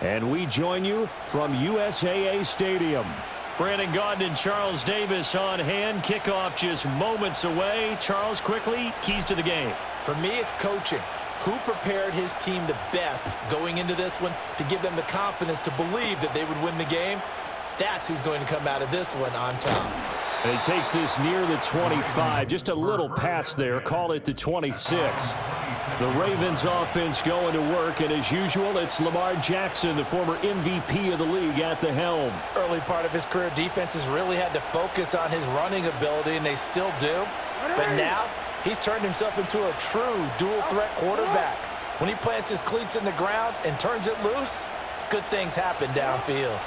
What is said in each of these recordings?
And we join you from USAA Stadium. Brandon Gaudin and Charles Davis on hand. Kickoff just moments away. Charles, quickly, keys to the game. For me, it's coaching. Who prepared his team the best going into this one to give them the confidence to believe that they would win the game? That's who's going to come out of this one on top. And he takes this near the 25. Just a little pass there. Call it the 26. The Ravens offense going to work, and as usual, it's Lamar Jackson, the former MVP of the league, at the helm. Early part of his career, defenses really had to focus on his running ability, and they still do. But now, he's turned himself into a true dual-threat quarterback. When he plants his cleats in the ground and turns it loose, good things happen downfield.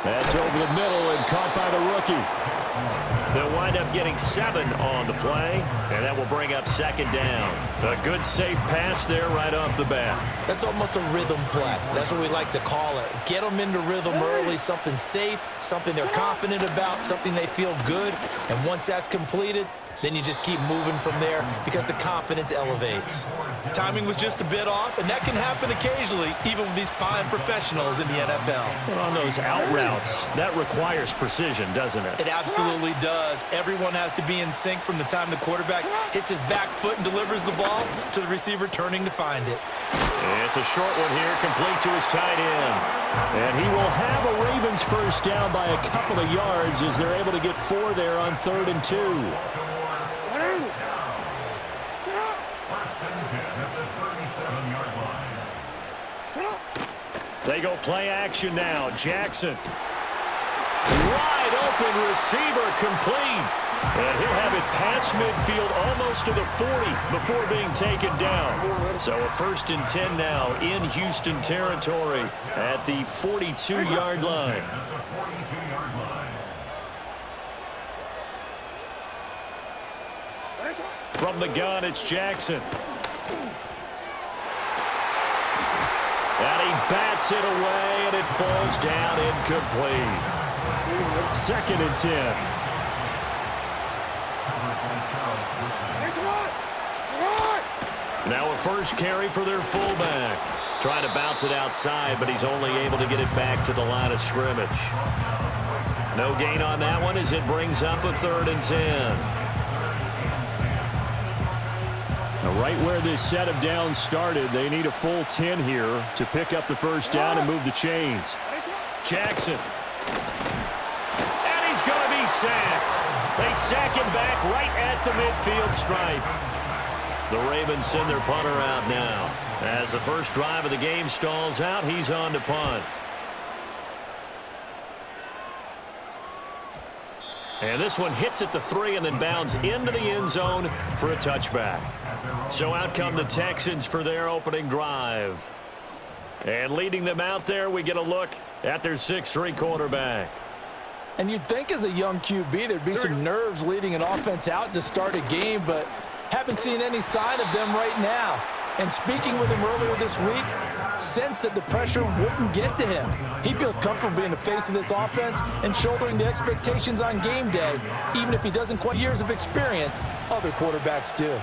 That's over the middle and caught by the rookie. They'll wind up getting 7 on the play, and that will bring up second down. A good, safe pass there right off the bat. That's almost a rhythm play. That's what we like to call it. Get them into rhythm early, something safe, something they're confident about, something they feel good. And once that's completed, then you just keep moving from there because the confidence elevates. Timing was just a bit off, and that can happen occasionally, even with these fine professionals in the NFL. Well, on those out routes, that requires precision, doesn't it? It absolutely does. Everyone has to be in sync from the time the quarterback hits his back foot and delivers the ball to the receiver turning to find it. It's a short one here, complete to his tight end. And he will have a Ravens first down by a couple of yards as they're able to get 4 there on 3rd and 2. They go play action now. Jackson. Wide open receiver complete. And he'll have it past midfield almost to the 40 before being taken down. So a 1st and 10 now in Houston territory at the 42-yard line. From the gun, it's Jackson. And he bats it away, and it falls down incomplete. 2nd and 10. Now a first carry for their fullback. Trying to bounce it outside, but he's only able to get it back to the line of scrimmage. No gain on that one as it brings up a 3rd and 10. Now, right where this set of downs started, they need a full 10 here to pick up the first down and move the chains. Jackson. And he's going to be sacked. They sack him back right at the midfield stripe. The Ravens send their punter out now. As the first drive of the game stalls out, he's on to punt. And this one hits at the 3 and then bounds into the end zone for a touchback. So out come the Texans for their opening drive. And leading them out there, we get a look at their 6'3" quarterback. And you'd think as a young QB there'd be some nerves leading an offense out to start a game, but haven't seen any sign of them right now. And speaking with him earlier this week, sense that the pressure wouldn't get to him. He feels comfortable being the face of this offense and shouldering the expectations on game day, even if he doesn't quite have years of experience, other quarterbacks do.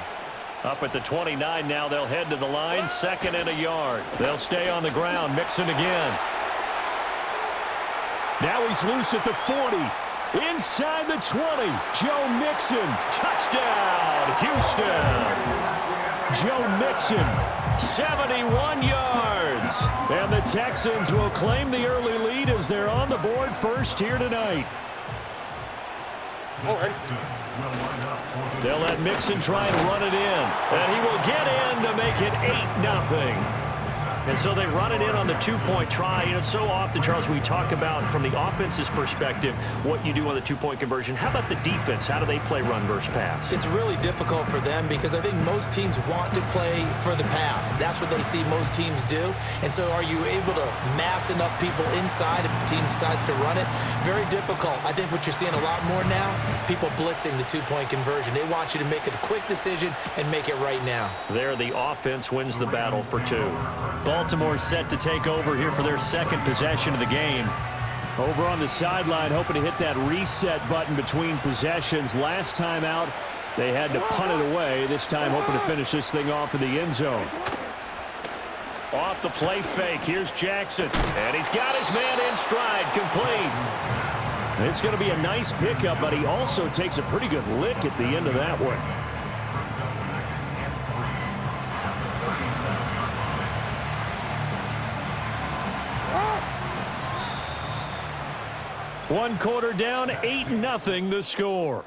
Up at the 29 now, they'll head to the line, 2nd and a yard. They'll stay on the ground, mixing again. Now he's loose at the 40. Inside the 20, Joe Mixon. Touchdown, Houston. Joe Mixon, 71 yards. And the Texans will claim the early lead as they're on the board first here tonight. They'll let Mixon try and run it in. And he will get in to make it 8-0. And so they run it in on the 2-point try. You know, so often, Charles, we talk about from the offense's perspective what you do on the 2-point conversion. How about the defense? How do they play run versus pass? It's really difficult for them because I think most teams want to play for the pass. That's what they see most teams do. And so are you able to mass enough people inside if the team decides to run it? Very difficult. I think what you're seeing a lot more now, people blitzing the 2-point conversion. They want you to make a quick decision and make it right now. There, the offense wins the battle for 2. Baltimore set to take over here for their 2nd possession of the game. Over on the sideline, hoping to hit that reset button between possessions. Last time out, they had to punt it away. This time hoping to finish this thing off in the end zone. Off the play fake, here's Jackson. And he's got his man in stride, complete. It's going to be a nice pickup, but he also takes a pretty good lick at the end of that one. One quarter down, 8-0 the score.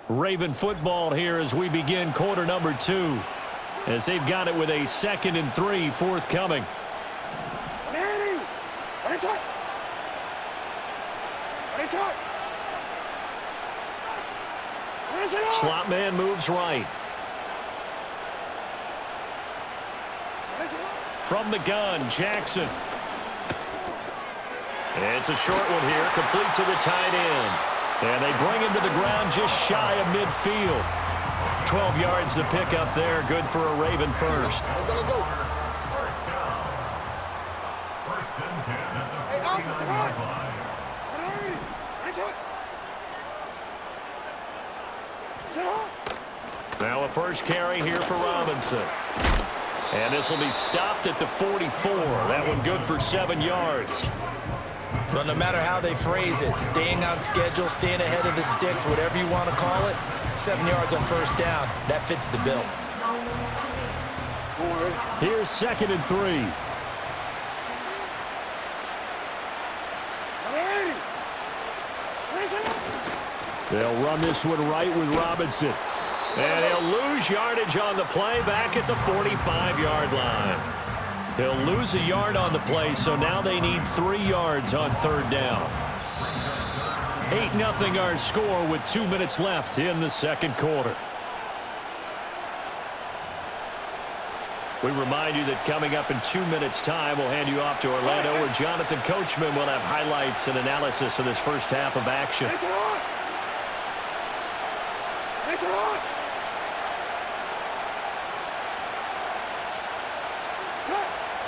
Raven football here as we begin quarter number 2. As they've got it with a 2nd and 3 forthcoming. Slot man moves right. From the gun, Jackson. It's a short one here, complete to the tight end. And they bring him to the ground just shy of midfield. 12 yards to pick up there, good for a Raven first. Now a first carry here for Robinson. And this will be stopped at the 44. That one good for 7 yards. Well, no matter how they phrase it, staying on schedule, staying ahead of the sticks, whatever you want to call it, 7 yards on first down, that fits the bill. Here's 2nd and 3. They'll run this one right with Robinson. And he'll lose yardage on the play back at the 45-yard line. He'll lose a yard on the play, so now they need 3 yards on 3rd down. 8-0 our score with 2 minutes left in the 2nd quarter. We remind you that coming up in 2 minutes' time, we'll hand you off to Orlando, where Jonathan Coachman will have highlights and analysis of this first half of action.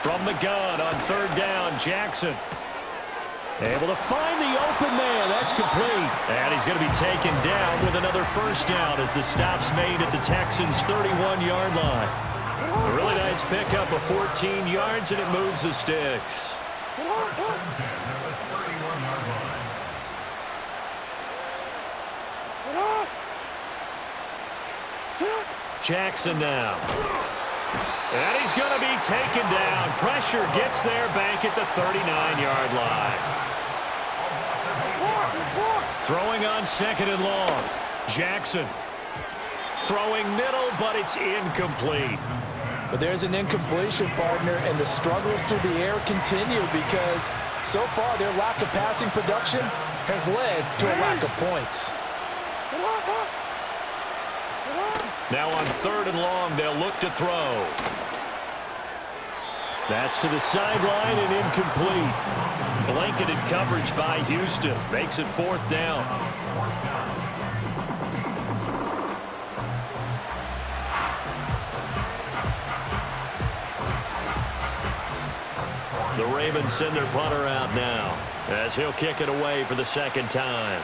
From the gun on 3rd down, Jackson. Able to find the open man. That's complete. And he's going to be taken down with another first down as the stop's made at the Texans' 31-yard line. A really nice pickup of 14 yards, and it moves the sticks. Jackson now. And he's going to be taken down. Pressure gets there back at the 39-yard line. Throwing on 2nd and long. Jackson. Throwing middle, but it's incomplete. But there's an incompletion, partner, and the struggles through the air continue because so far their lack of passing production has led to a lack of points. Now on 3rd and long, they'll look to throw. That's to the sideline and incomplete. Blanketed coverage by Houston. Makes it 4th down. The Ravens send their punter out now as he'll kick it away for the 2nd time.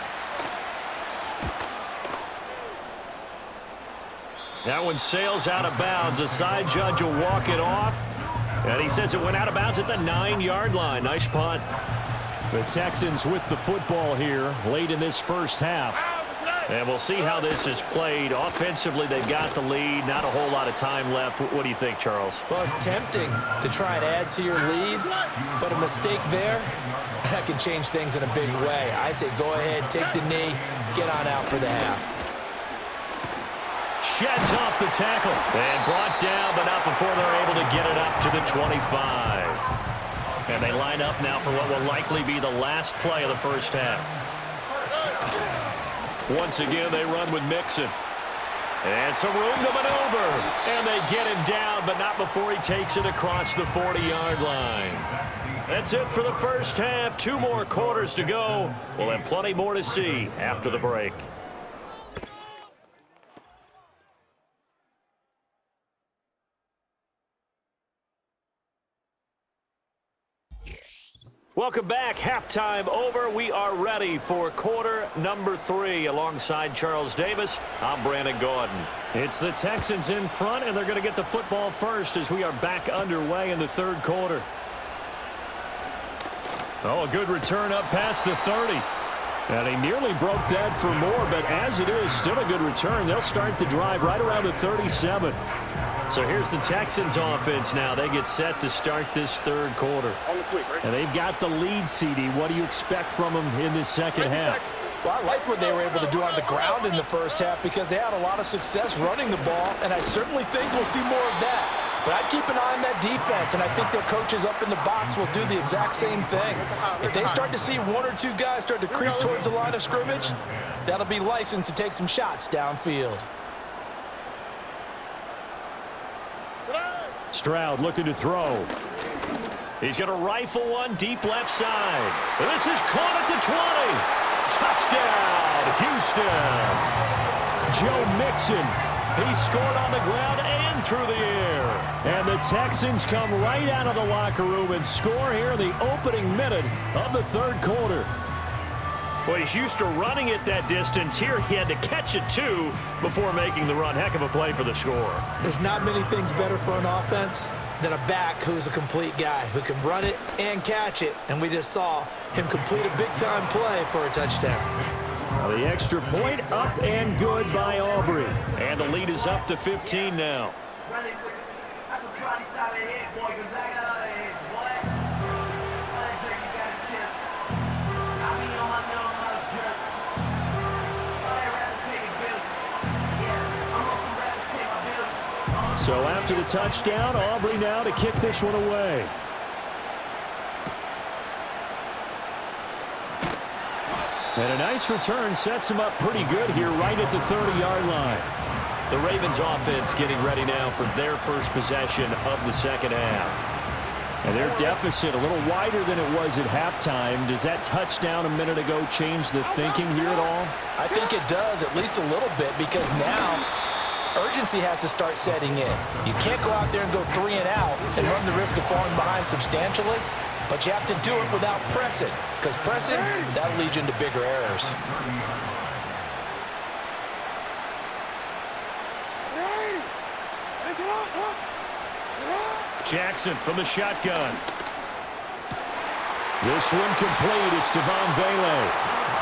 That one sails out of bounds. The side judge will walk it off. And he says it went out of bounds at the 9-yard line. Nice punt. The Texans with the football here late in this first half. And we'll see how this is played. Offensively, they've got the lead. Not a whole lot of time left. What do you think, Charles? Well, it's tempting to try and add to your lead, but a mistake there, that can change things in a big way. I say go ahead, take the knee, get on out for the half. Sheds off the tackle and brought down, but not before they're able to get it up to the 25. And they line up now for what will likely be the last play of the first half. Once again, they run with Mixon. And some room to maneuver. And they get him down, but not before he takes it across the 40-yard line. That's it for the first half. 2 more quarters to go. We'll have plenty more to see after the break. Welcome back. Halftime over. We are ready for quarter number 3. Alongside Charles Davis, I'm Brandon Gordon. It's the Texans in front, and they're going to get the football first as we are back underway in the third quarter. Oh, a good return up past the 30. And he nearly broke that for more, but as it is, still a good return. They'll start the drive right around the 37. So here's the Texans offense now. They get set to start this third quarter. And they've got the lead, CD. What do you expect from them in this second half? Well, I like what they were able to do on the ground in the first half because they had a lot of success running the ball, and I certainly think we'll see more of that. But I'd keep an eye on that defense, and I think their coaches up in the box will do the exact same thing. If they start to see one or two guys start to creep towards the line of scrimmage, that'll be licensed to take some shots downfield. Stroud looking to throw. He's going to rifle one deep left side. This is caught at the 20. Touchdown, Houston. Joe Mixon. He scored on the ground and through the air. And the Texans come right out of the locker room and score here in the opening minute of the third quarter. Well, he's used to running it that distance. Here he had to catch it, too, before making the run. Heck of a play for the score. There's not many things better for an offense than a back who's a complete guy who can run it and catch it. And we just saw him complete a big-time play for a touchdown. The extra point up and good by Aubrey. And the lead is up to 15 now. So after the touchdown, Aubrey now to kick this one away. And a nice return sets him up pretty good here right at the 30-yard line. The Ravens offense getting ready now for their first possession of the second half. And their deficit a little wider than it was at halftime. Does that touchdown a minute ago change the thinking here at all? I think it does, at least a little bit, because now urgency has to start setting in. You can't go out there and go 3 and out and run the risk of falling behind substantially, but you have to do it without pressing, because pressing, that'll lead you into bigger errors. Jackson from the shotgun. This one complete. It's Devon Vele.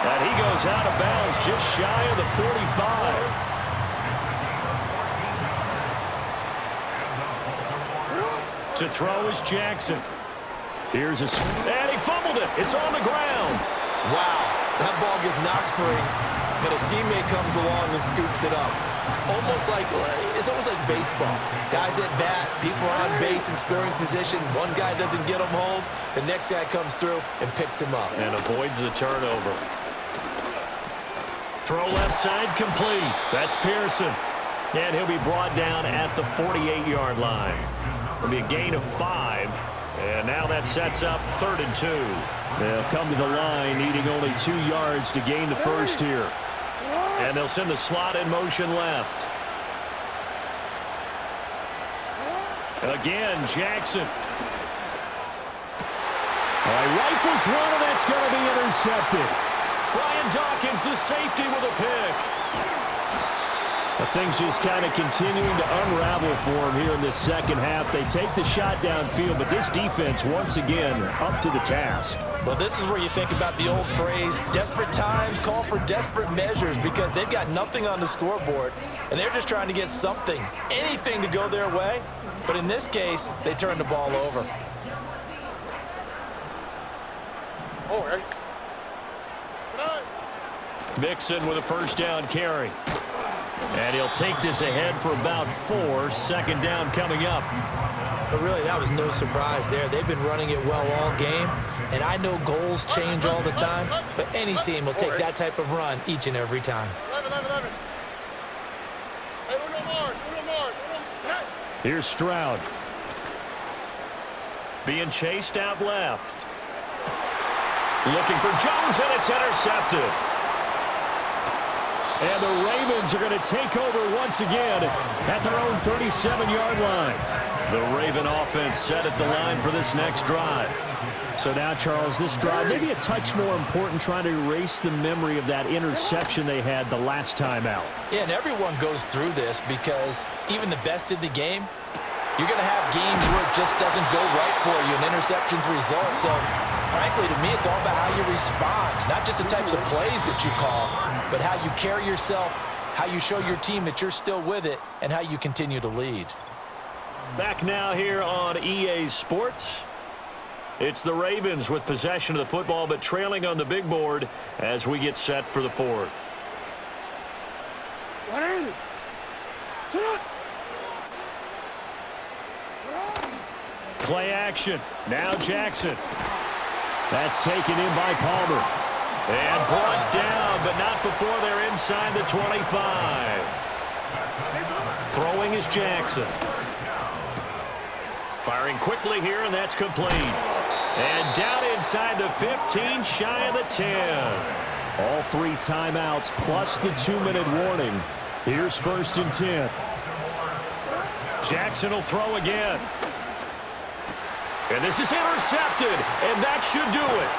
And he goes out of bounds just shy of the 45. To throw is Jackson. Here's a... And he fumbled it. It's on the ground. Wow, that ball gets knocked free, but a teammate comes along and scoops it up. It's almost like baseball. Guys at bat, people are on base in scoring position. One guy doesn't get him home. The next guy comes through and picks him up. And avoids the turnover. Throw left side complete. That's Pearson. And he'll be brought down at the 48-yard line. It'll be a gain of 5. And now that sets up 3rd and 2. They'll come to the line needing only 2 yards to gain the first here. And they'll send the slot in motion left. Again, Jackson. Rifles one, and that's going to be intercepted. Brian Dawkins, the safety, with a pick. Things just kind of continuing to unravel for him here in this second half. They take the shot downfield, but this defense, once again, up to the task. Well, this is where you think about the old phrase, desperate times call for desperate measures, because they've got nothing on the scoreboard, and they're just trying to get something, anything to go their way. But in this case, they turn the ball over. Mixon with a first down carry. And he'll take this ahead for about 4. Second down coming up. But really, that was no surprise there. They've been running it well all game, and I know goals change all the time, but any team will take that type of run each and every time. Here's Stroud. Being chased out left. Looking for Jones, and it's intercepted. And the Ravens are going to take over once again at their own 37-yard line. The Raven offense set at the line for this next drive. So now, Charles, this drive maybe a touch more important, trying to erase the memory of that interception they had the last time out. Yeah, and everyone goes through this because even the best in the game, you're going to have games where it just doesn't go right for you, and interceptions result. So, frankly, to me, it's all about how you respond, not just the types of plays that you call, but how you carry yourself, how you show your team that you're still with it, and how you continue to lead. Back now here on EA Sports. It's the Ravens with possession of the football, but trailing on the big board as we get set for the fourth. Play action. Now Jackson. That's taken in by Palmer. And brought down, but not before they're inside the 25. Throwing is Jackson. Firing quickly here, and that's complete. And down inside the 15, shy of the 10. All 3 timeouts plus the 2-minute warning. Here's 1st and 10. Jackson will throw again. And this is intercepted, and that should do it.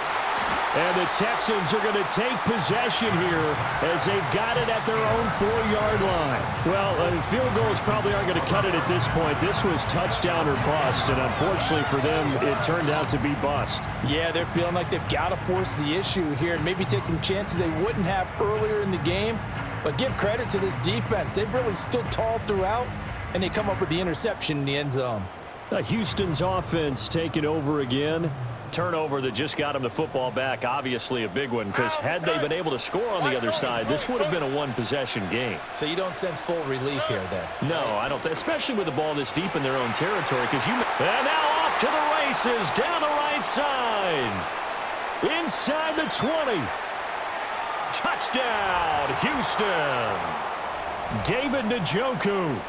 And the Texans are going to take possession here as they've got it at their own 4-yard line. Well, field goals probably aren't going to cut it at this point. This was touchdown or bust, and unfortunately for them, it turned out to be bust. Yeah, they're feeling like they've got to force the issue here and maybe take some chances they wouldn't have earlier in the game. But give credit to this defense. They've really stood tall throughout, and they come up with the interception in the end zone. Houston's offense taking over again. Turnover that just got him the football back, obviously a big one, because had they been able to score on the other side, this would have been a one-possession game. So you don't sense full relief here then? No, I don't, especially with the ball this deep in their own territory. And now off to the races, down the right side. Inside the 20. Touchdown, Houston. David Njoku.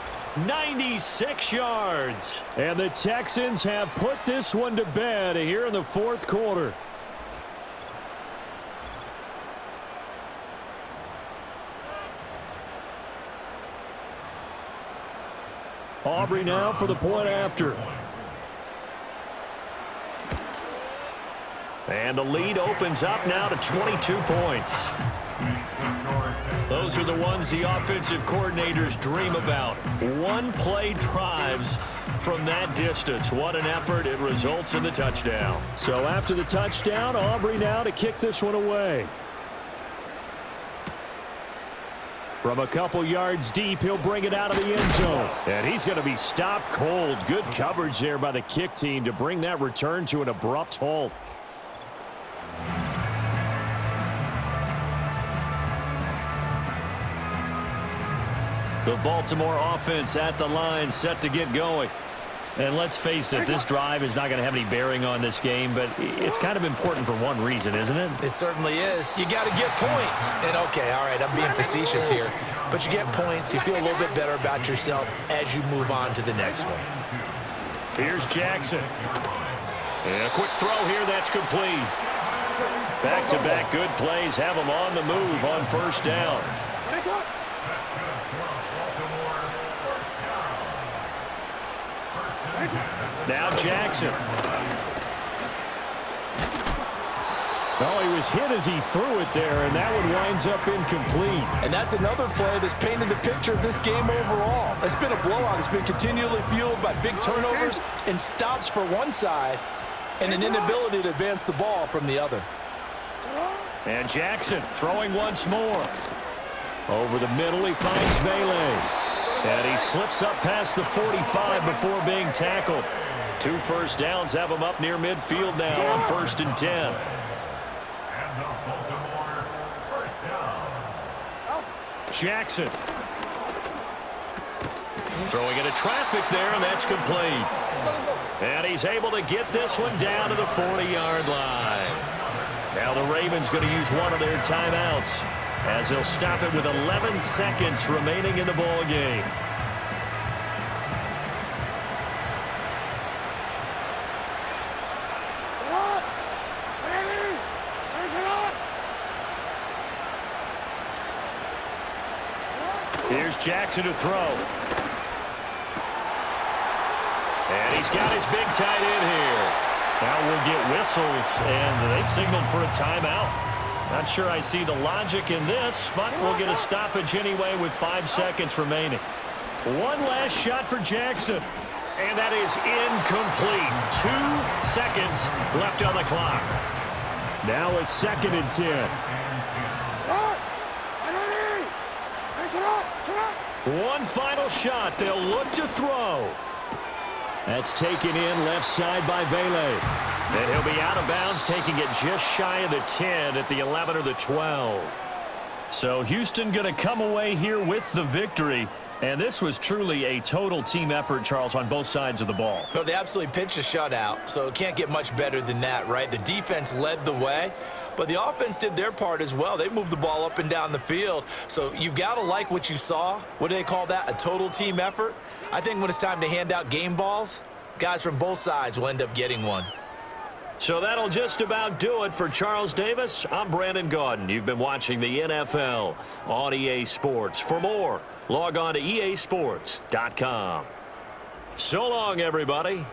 96 yards. And the Texans have put this one to bed here in the 4th quarter. Aubrey now for the point after. And the lead opens up now to 22 points. Those are the ones the offensive coordinators dream about. One-play drives from that distance. What an effort. It results in the touchdown. So after the touchdown, Aubrey now to kick this one away. From a couple yards deep, he'll bring it out of the end zone. And he's going to be stopped cold. Good coverage there by the kick team to bring that return to an abrupt halt. The Baltimore offense at the line, set to get going. And let's face it, this drive is not going to have any bearing on this game, but it's kind of important for one reason, isn't it? It certainly is. You got to get points. And, okay, all right, I'm being facetious here. But you get points, you feel a little bit better about yourself as you move on to the next one. Here's Jackson. And a quick throw here, that's complete. Back-to-back good plays have them on the move on 1st down. Now Jackson. Oh, he was hit as he threw it there, and that one winds up incomplete. And that's another play that's painted the picture of this game overall. It's been a blowout. It's been continually fueled by big turnovers and stops for one side and an inability to advance the ball from the other. And Jackson throwing once more. Over the middle, he finds Vele. And he slips up past the 45 before being tackled. 2 first downs have him up near midfield now on 1st and 10. Jackson. Throwing into traffic there, and that's complete. And he's able to get this one down to the 40-yard line. Now the Ravens going to use one of their timeouts, as they'll stop it with 11 seconds remaining in the ball game. Here's Jackson to throw. And he's got his big tight end here. Now we'll get whistles, and they've signaled for a timeout. Not sure I see the logic in this, but we'll get a stoppage anyway with 5 seconds remaining. One last shot for Jackson, and that is incomplete. 2 seconds left on the clock. Now a 2nd and 10. One final shot. They'll look to throw. That's taken in left side by Vele. And he'll be out of bounds, taking it just shy of the 10 at the 11 or the 12. So Houston going to come away here with the victory. And this was truly a total team effort, Charles, on both sides of the ball. No, they absolutely pitched a shutout, so it can't get much better than that, right? The defense led the way, but the offense did their part as well. They moved the ball up and down the field. So you've got to like what you saw. What do they call that? A total team effort? I think when it's time to hand out game balls, guys from both sides will end up getting one. So that'll just about do it for Charles Davis. I'm Brandon Gaudin. You've been watching the NFL on EA Sports. For more, log on to easports.com. So long, everybody.